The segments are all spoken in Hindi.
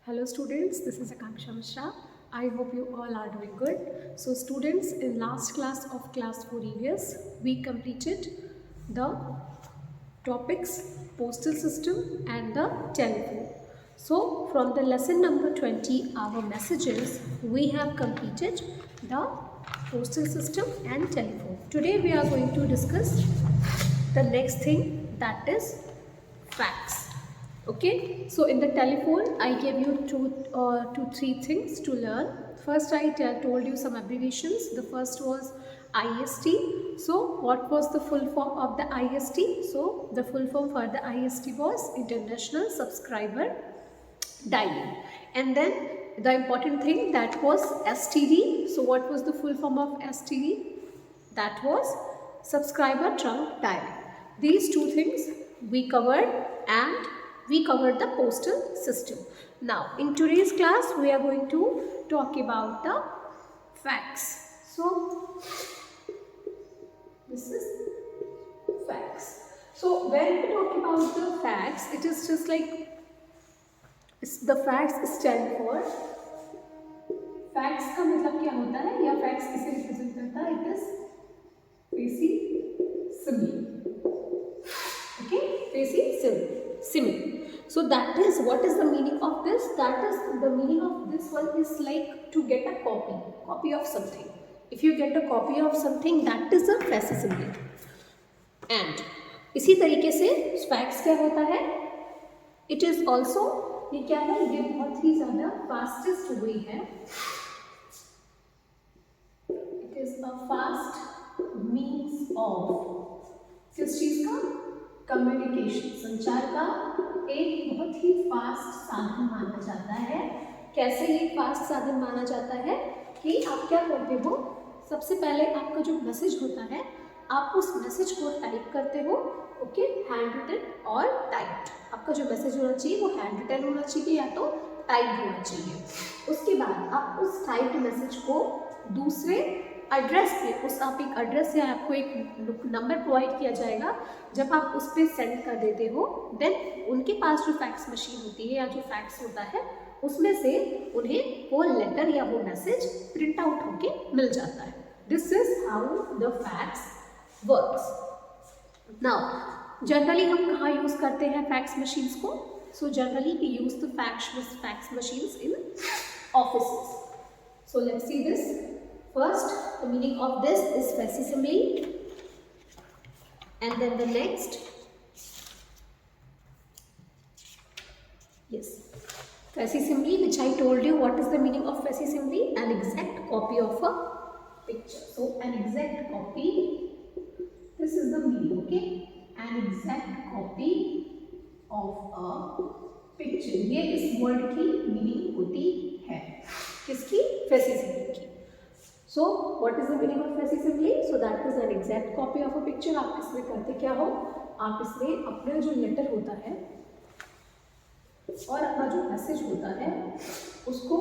Hello students, this is Akanksha Mishra. I hope you all are doing good. So students, in last class of class 4 EVS, we completed the topics postal system and the telephone. So from the lesson number 20, our messages, we have completed the postal system and telephone. Today we are going to discuss the next thing, that is fax. Okay, so in the telephone I gave you three things to learn. First I told you some abbreviations. The first was IST. So what was the full form of the IST? So the full form for the IST was International Subscriber Dialing. And then the important thing, that was STD. So what was the full form of STD? That was Subscriber Trunk Dialing. These two things we covered, and we covered the postal system. Now in today's class we are going to talk about the fax. So this is fax. So when we talk about the fax, it is just like the fax stand for, fax का मतलब क्या होता है या फैक्स किसे रिप्रेजेंट करता है? It is facsimile. Okay, facsimile. So that is, what is the meaning of this? That is, the meaning of this one is like to get a copy of something. If you get a copy of something, that is a facsimile. And इसी तरीके से फैक्स क्या होता है? इट इज ऑल्सो, ये क्या है, ये बहुत ही ज्यादा फास्टेस्ट वे है. It is a fast means of, किस चीज का? कम्युनिकेशन, संचार का एक बहुत ही फास्ट साधन माना जाता है. कैसे ये फास्ट साधन माना जाता है कि आप क्या करते हो, सबसे पहले आपका जो मैसेज होता है, आप उस मैसेज को टाइप करते हो. ओके, हैंड रिटन और टाइप्ड. आपका जो मैसेज होना चाहिए वो हैंड रिटन होना चाहिए या तो टाइप्ड होना चाहिए. उसके बाद आप उस टाइप्ड मैसेज को दूसरे एड्रेस पे, उस आप एक एड्रेस या आपको एक नंबर प्रोवाइड किया जाएगा, जब आप उस पर सेंड कर देते हो, देन उनके पास जो फैक्स मशीन होती है या जो फैक्स होता है, उसमें से उन्हें वो लेटर या वो मैसेज प्रिंट आउट होके मिल जाता है. This is how the fax works. Now generally हम कहाँ यूज़ करते हैं फैक्स मशीन्स को? So generally we use the fax machines in offices. So let's see this. First, the meaning of this is facsimile, and then the next, yes, facsimile, which I told you what is the meaning of facsimile? An exact copy of a picture. So an exact copy, this is the meaning. Okay, an exact copy of a picture. ये इस वर्ड की मीनिंग होती है. किसकी? facsimile की. So what is the meaning of facsimile? So that is an exact copy of a picture. आप इसमें करते क्या हो, आप इसमें अपना जो लेटर होता है और अपना जो मैसेज होता है उसको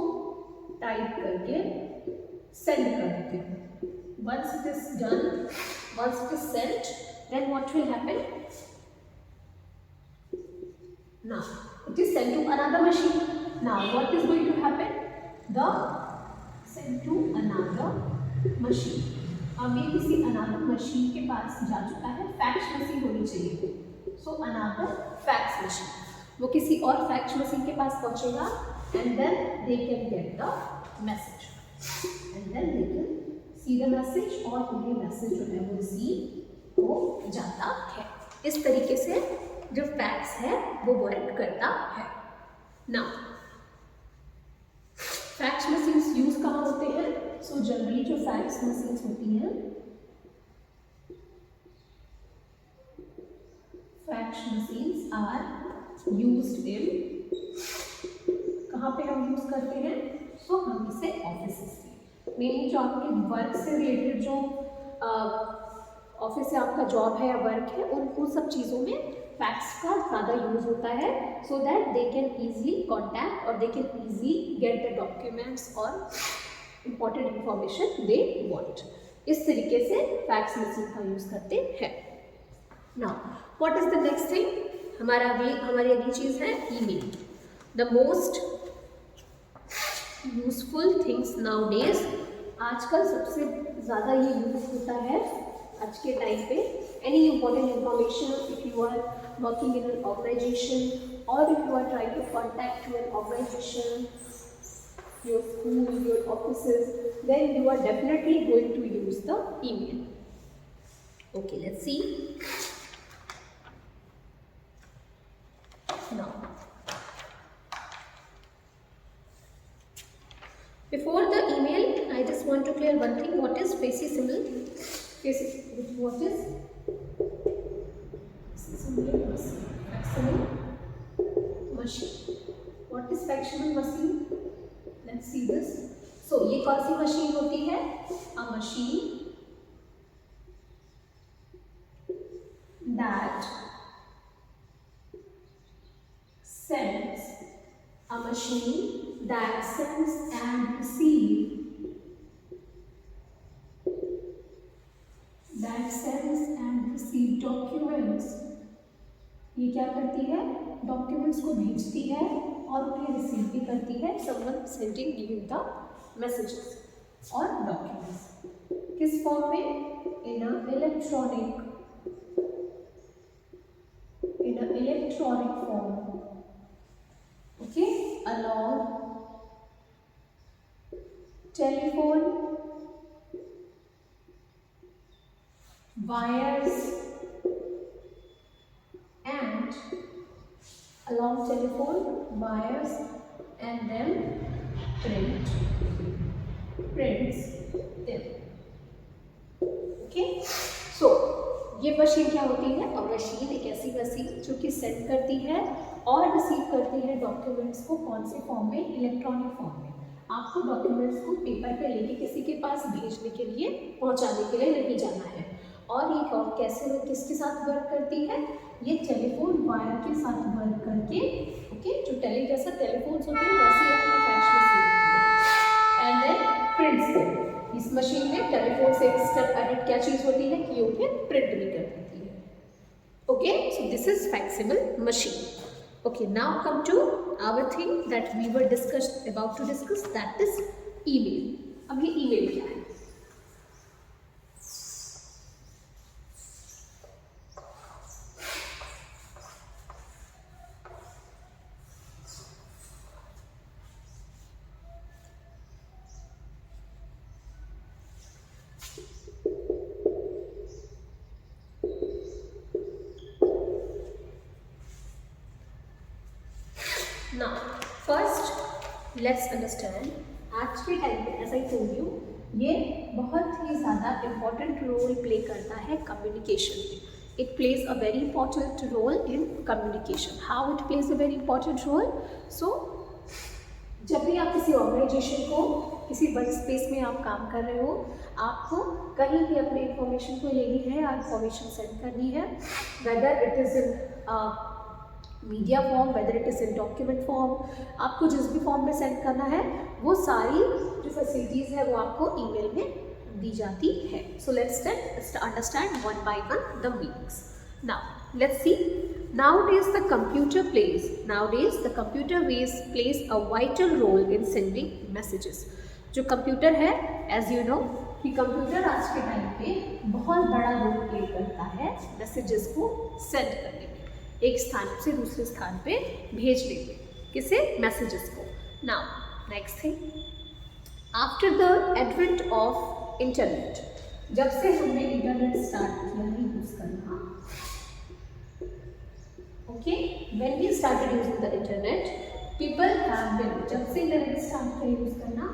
टाइप करके सेंड कर देते हो. Once it is done, once it is sent, then what will happen? Now it is sent to another machine. Now what is going to happen? The sent to another machine. अब ये किसी another machine के पास जा चुका है. फैक्स मशीन होनी चाहिए. So another fax machine, वो किसी और फैक्स मशीन के पास पहुंचेगा, and then they can get the message, and then they can see the message, और उन्हें मैसेज जो है वो रिसीव हो जाता है. इस तरीके से जो फैक्स है वो वर्क करता है. नाउ फैक्स मशीन्स यूज कहाँ होते हैं? सो जनरली जो फैक्स मशीन्स होती हैं, fax machines are used in, कहाँ पे हम यूज करते हैं? सो हम इसे ऑफिसेस में, मेनली जो आपके वर्क से रिलेटेड जो ऑफिस से आपका जॉब है या वर्क है, उन सब चीज़ों में फैक्स का ज़्यादा यूज होता है, so that they can easily contact और they can easily get the documents और इम्पॉर्टेंट इंफॉर्मेशन दे वॉन्ट. इस तरीके से फैक्स मशीन का यूज़ करते हैं. Now what is the next thing? हमारी अगली चीज़ है email. The most useful things nowadays, आजकल सबसे ज़्यादा ये यूज होता है आज के टाइम पे। Any important information, if you are working in an organisation और if you are trying to contact to an organisation, your school, your offices, then you are definitely going to use the email. Okay, let's see. Now, before the email, I just want to clear one thing. What is facsimile? What is facsimile machine? What is facsimile machine? Let's see this. So ये कौन सी मशीन होती है? A machine that sends, a machine that sends and receives, documents. ये क्या करती है? डॉक्यूमेंट्स को भेजती है और उन्हें रिसीव भी करती है। Someone sending you the messages और डॉक्यूमेंट्स किस फॉर्म में? In a electronic form. Okay, along telephone wires and along telephone wires and then prints them. Okay, so ये मशीन क्या होती है? और मशीन एक ऐसी मशीन जो कि सेंड करती है और रिसीव करती है डॉक्यूमेंट्स को। कौन से फॉर्म में? इलेक्ट्रॉनिक फॉर्म में। आपको डॉक्यूमेंट्स को पेपर पे लेके किसी के पास भेजने के लिए, पहुंचाने के लिए नहीं जाना है। और ये कैसे, किसके साथ वर्क करती है? ये टेलीफोन वायर के साथ वर्क करके, ओके, जो जैसा टेलीफोन्स होते हैं वैसे ही फैक्स मशीन होती है। And then prints them। इस मशीन में टेलीफोन से एक स्टेप एडिट क्या चीज़ होती है कि ये उन्हें प्रिंट भी कर देती है। Okay, so this is faxable machine. Okay, now come to our thing that we were about to discuss, that is email. अब ये ईमेल क्या है? Now, first let's understand, आज के टाइम पे एज आई टोल्ड यू, ये बहुत ही ज़्यादा इम्पॉर्टेंट रोल प्ले करता है कम्युनिकेशन में। It plays a very important role in communication. How it plays a very important role? So जब भी आप किसी ऑर्गेनाइजेशन को, किसी वर्क स्पेस में आप काम कर रहे हो, आपको कहीं भी अपने इंफॉर्मेशन को लेनी है या इंफॉर्मेशन सेंड करनी है, whether it is in media form, whether it is in document form, आपको जिस भी फॉर्म में सेंड करना है, वो सारी जो फैसिलिटीज़ है वो आपको ईमेल में दी जाती है। So let's understand one by one the meanings. Now let's see, nowadays the computer plays a vital role in sending messages। जो कंप्यूटर है, एज यू नो कि कंप्यूटर आज के टाइम पे बहुत बड़ा रोल प्ले करता है मैसेजेस को सेंड करने में, एक स्थान से दूसरे स्थान पे भेजने में। किसे? मैसेजेस को। Now next thing, after the advent of internet, जब से हमने इंटरनेट स्टार्ट किया है यूज करना, okay, when we started using the internet, people have been, जब से इंटरनेट स्टार्ट किया यूज करना,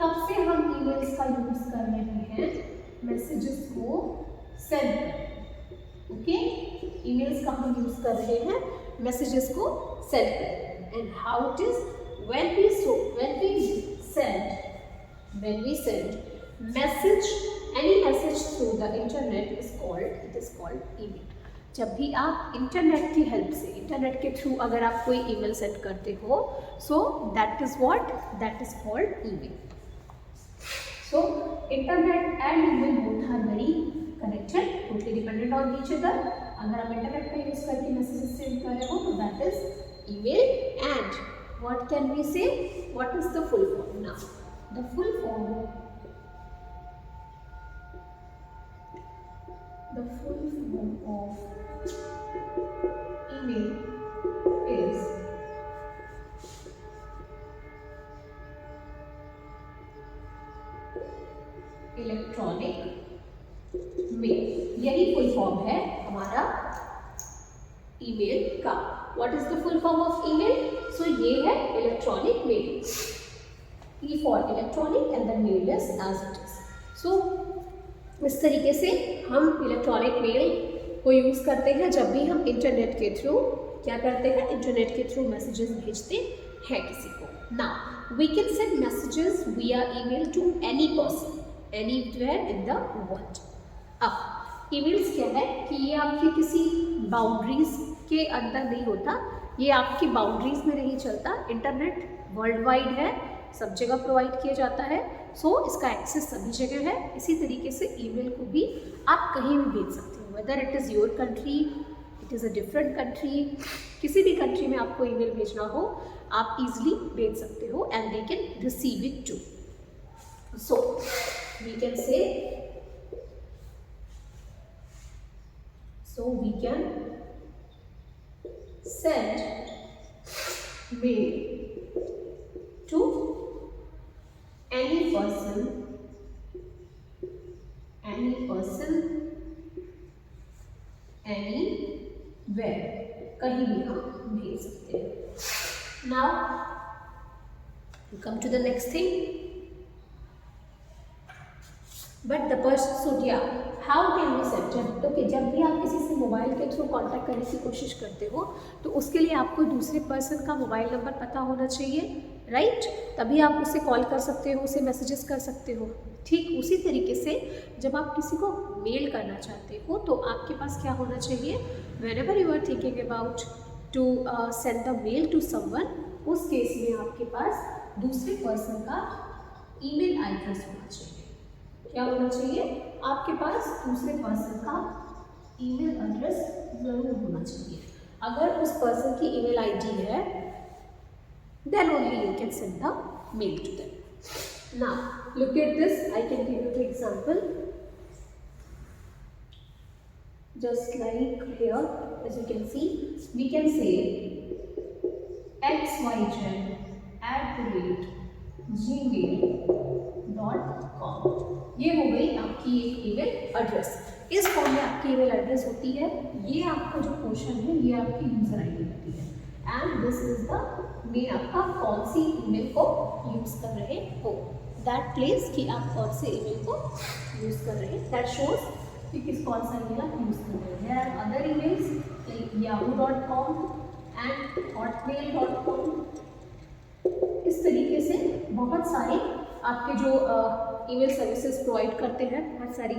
तब से हम ईमेल्स का यूज कर रहे हैं मैसेजेस को सेंड करने। ओके, ईमेल्स का हम यूज कर रहे हैं मैसेजेस को सेंड करने। And how it is, when we send message, any message through the internet is called email। जब भी आप इंटरनेट की हेल्प से, इंटरनेट के थ्रू अगर आप कोई ईमेल सेंड करते हो, so that is called email. So internet and email both are very connected, totally dependent on each other. अगर आप इंटरनेट का यूज करके मैसेजेस सेंड कर रहे हो तो that is email, and What can we say? What is the full form? Now, the full form of email is electronic mail. यही फुल फॉर्म है हमारा ईमेल का. What is the full form of email? So ये है electronic mail. E for electronic and the mail is as it is. So इस तरीके से हम इलेक्ट्रॉनिक मेल को यूज़ करते हैं जब भी हम इंटरनेट के थ्रू क्या करते हैं, इंटरनेट के थ्रू मैसेजेस भेजते हैं किसी को. Now we can send messages via email to any person anywhere in the world. अब ईमेल्स क्या है कि ये आपकी किसी बाउंड्रीज के अंदर नहीं होता, ये आपकी बाउंड्रीज में नहीं चलता. इंटरनेट वर्ल्ड वाइड है, सब जगह प्रोवाइड किया जाता है. सो इसका एक्सेस सभी जगह है. इसी तरीके से ईमेल को भी आप कहीं भी भेज सकते हो, whether it is your country, it is a different country. किसी भी कंट्री में आपको ईमेल भेजना हो आप इजीली भेज सकते हो and they can receive it too. So we can say we can send mail to any person anywhere. कहीं भी हम भेज सकते हैं. Now we come to the next thing. But the person, so या हाउ कैन वी सेंड. जब भी आप किसी से मोबाइल के थ्रू कांटेक्ट करने की कोशिश करते हो तो उसके लिए आपको दूसरे पर्सन का मोबाइल नंबर पता होना चाहिए, राइट? तभी आप उसे कॉल कर सकते हो, उसे मैसेजेस कर सकते हो. ठीक उसी तरीके से जब आप किसी को मेल करना चाहते हो तो आपके पास क्या होना चाहिए, whenever you are thinking about to send the mail to someone, उस केस में आपके पास दूसरे पर्सन का ईमेल एड्रेस होना चाहिए. क्या होना चाहिए? आपके पास दूसरे पर्सन का ईमेल एड्रेस जरूर होना चाहिए. अगर उस पर्सन की ईमेल आईडी है then only you can send the mail to them. Now look at this, I can give you the example. Just like here as you can see, we can say xyz@gmail.com. ये हो गई आपकी एक ईमेल एड्रेस. इस फॉर्म में आपकी ईमेल एड्रेस होती है. ये आपका जो पोर्शन है ये आपकी यूजर आईडी होती है and this is the main. आपका कौन सी ईमेल को यूज कर रहे हो, दैट प्लेस कि आप कौन से ईमेल को यूज कर रहे हैं, दैट शोज कि किस कौन सा ईमेल आप यूज कर रहे हैं. There are other emails like yahoo.com and hotmail.com. इस तरीके से बहुत सारे आपके जो ईमेल सर्विसेज प्रोवाइड करते हैं, बहुत सारी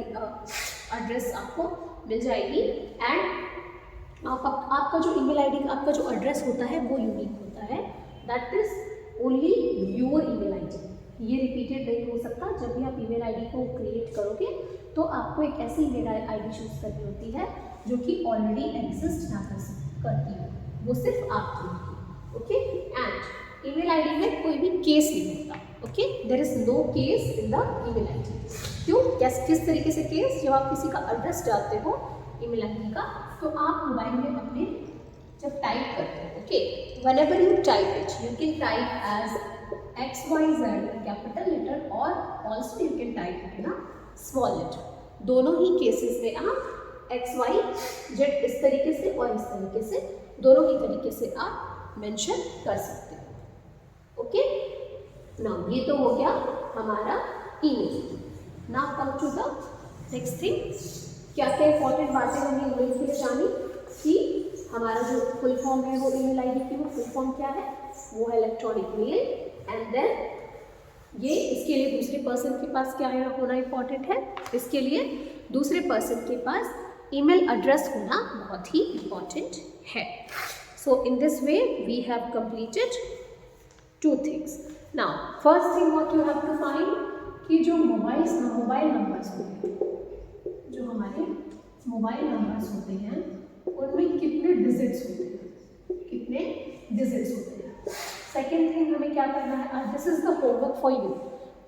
एड्रेस आपको मिल जाएगी. एंड आपका जो ईमेल आईडी आपका जो एड्रेस होता है वो यूनिक होता है. That is only your email ID. ये रिपीटेड नहीं हो सकता. जब भी आप ईमेल आईडी को क्रिएट करोगे तो आपको एक ऐसी ईमेल आईडी चूज करनी होती है जो कि ऑलरेडी एग्जिस्ट ना करती हो, वो सिर्फ आपकी होगी. ओके, एंड ईमेल आईडी में कोई भी केस नहीं होता. Okay, there is no case in the email ID. क्यों? किस तरीके से केस? जब आप किसी का एड्रेस डालते हो ईमेल आईडी का तो आप मोबाइल में अपने जब टाइप करते हो, okay, whenever you type it you can type as XYZ capital letter और also you can type it in small letter. दोनों ही केसेस में आप XYZ इस तरीके से और इस तरीके से दोनों ही तरीके से आप मेंशन कर सकते हो. ओके, नाउ ये तो हो गया हमारा email. Now come to the next thing. क्या क्या इंपॉर्टेंट बातें हमें ईमेल के लिए जानी कि हमारा जो फुल फॉर्म है वो ईमेल आईडी की, वो फुल फॉर्म क्या है? वो है इलेक्ट्रॉनिक मेल. एंड देन ये इसके लिए दूसरे पर्सन के पास क्या होना इंपॉर्टेंट है? इसके लिए दूसरे पर्सन के पास ईमेल एड्रेस होना बहुत ही इंपॉर्टेंट है. So in this way we have completed 2 things. Now first thing what you have to find कि जो मोबाइल नंबर्स होते हैं, जो हमारे मोबाइल नंबर्स होते हैं उनमें कितने डिजिट्स होते हैं. सेकेंड थिंग हमें क्या करना है, this is the homework for you,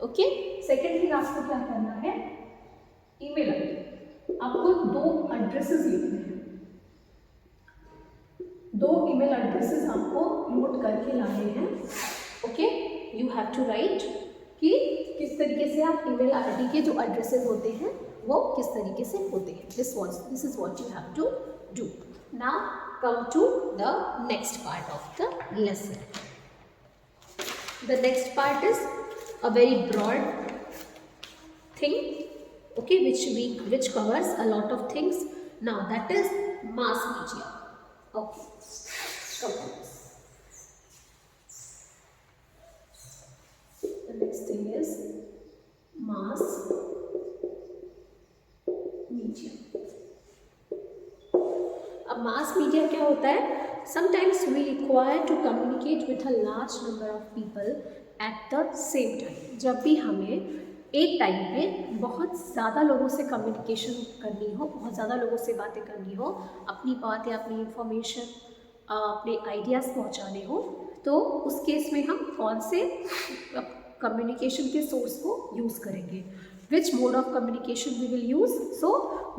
okay. Second thing आपको क्या करना है, ईमेल आईडी, आपको 2 एड्रेसेस लिखने हैं, 2 ईमेल एड्रेसेस आपको नोट करके लाने हैं, okay. You have to write कि किस तरीके से आप ईमेल आईडी के जो एड्रेसेस होते हैं वो किस तरीके से होते हैं। This is what you have to do. Now come to the next part of the lesson. The next part is a very broad thing, okay, which covers a lot of things. Now that is mass media, okay. Come on. The next thing is mass media. अब mass media क्या होता है? Sometimes we require to communicate with a large number of people at the same time. जब भी हमें एक टाइम पे बहुत ज़्यादा लोगों से कम्युनिकेशन करनी हो, बहुत ज़्यादा लोगों से बातें करनी हो, अपनी बातें, अपनी इंफॉर्मेशन, अपने आइडियाज़ पहुंचाने हो, तो उस केस में हम कौन से कम्युनिकेशन के सोर्स को यूज़ करेंगे, which mode of communication we will use. So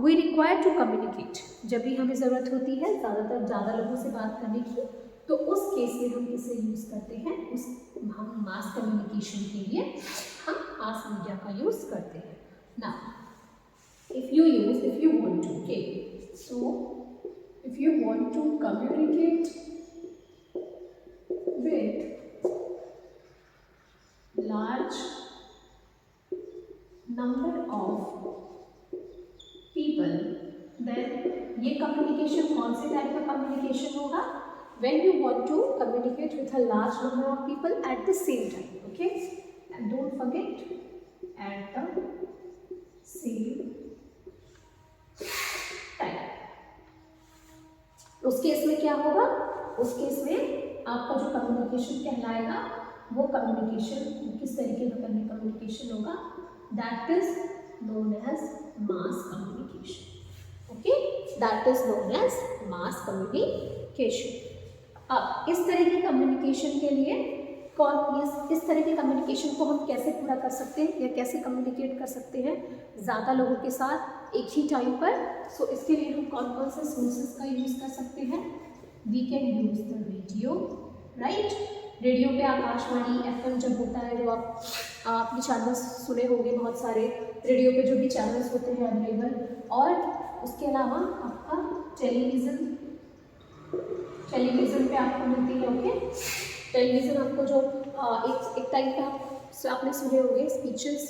we require to communicate, जब भी हमें ज़रूरत होती है ज़्यादा लोगों से बात करने की, तो उस केस में हम इसे यूज़ करते हैं, हम मास कम्युनिकेशन के लिए हम मास मीडिया का यूज़ करते हैं। ना if you want to, okay, so if you want to communicate with large number of people, then ये कम्युनिकेशन कौन से टाइप का कम्युनिकेशन होगा? When you want to communicate with a large number of people at the same time, okay, and don't forget at the same time. उस केस में क्या होगा? उस केस में आपका जो कम्युनिकेशन कहलाएगा वो कम्युनिकेशन किस तरीके का कम्युनिकेशन होगा? That is known as mass communication, okay, that is known as mass communication. अब इस तरह के कम्युनिकेशन के लिए इस तरह के कम्युनिकेशन को हम कैसे पूरा कर सकते हैं या कैसे कम्युनिकेट कर सकते हैं ज़्यादा लोगों के साथ एक ही टाइम पर? सो इसके लिए हम कौन कौन से सोर्सेज का यूज़ कर सकते हैं? We can use the radio, right. Radio पे आकाशवाणी FM जब होता है, जो आपने चैनल्स सुने होंगे, बहुत सारे रेडियो पे जो भी चैनल्स होते हैं अवेलेबल, और उसके अलावा आपका टेलीविज़न पे आपको मिलती है, ओके। टेलीविज़न आपको जो एक टाइम पे आपने सुने होंगे स्पीचेस,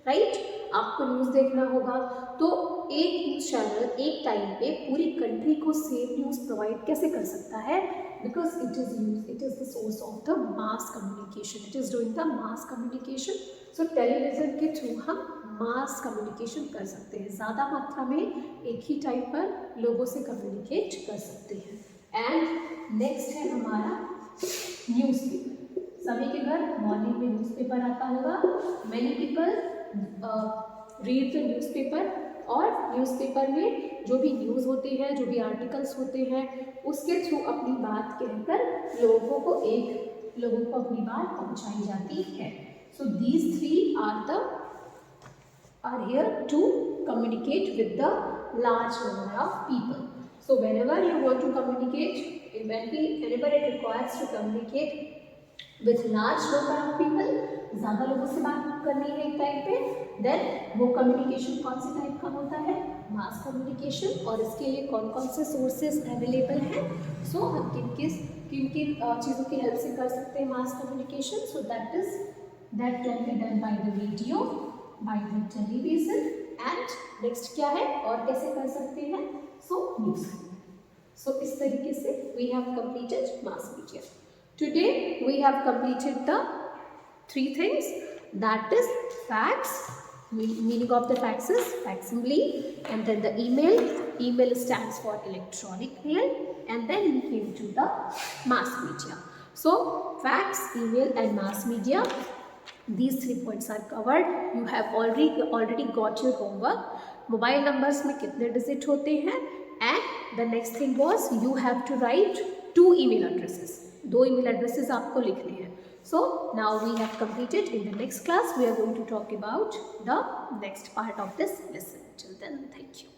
राइट, आपको न्यूज़ देखना होगा, तो एक न्यूज़ चैनल एक टाइम पे पूरी कंट्री को सेम न्यूज़ प्रोवाइड कैसे कर सकता है? Because it is the source of the mass communication, it is doing the mass communication. So television के थ्रू हम मास कम्युनिकेशन कर सकते हैं, ज़्यादा मात्रा में एक ही टाइम पर लोगों से कम्युनिकेट कर सकते हैं। एंड नेक्स्ट है हमारा न्यूज़पेपर। सभी के घर मॉर्निंग में न्यूज़पेपर आता होगा। Many people read the newspaper, और न्यूज़पेपर में जो भी न्यूज़ होते हैं, जो भी आर्टिकल्स होते हैं, उसके थ्रू अपनी बात कहकर लोगों को अपनी बात पहुंचाई जाती है। So these three are here to communicate with the large number of people. So whenever you want to communicate, whenever it requires to communicate with large number of people, ज़्यादा लोगों से बात करनी है एक टाइम पे, then वो कम्युनिकेशन कौन से टाइप का होता है? Mass communication. और इसके लिए कौन कौन से सोर्सेज अवेलेबल हैं? सो हम किन किन चीज़ों की हेल्प से कर सकते हैं mass communication? So that can be done by the radio, by the television, and next क्या है और कैसे कर सकते हैं? So news. So इस तरीके से we have completed mass media. Today we have completed the 3 things, that is facts. Meaning of the facts is facsimile, and then the email stands for electronic mail, and then we came to the mass media. So facts, email and mass media, these 3 points are covered. You have already got your homework. Mobile numbers में कितने डिजिट होते हैं, and the next thing was you have to write 2 email addresses. 2 email addresses आपको लिखने हैं. So now we have completed. In the next class we are going to talk about the next part of this lesson. Till then, thank you.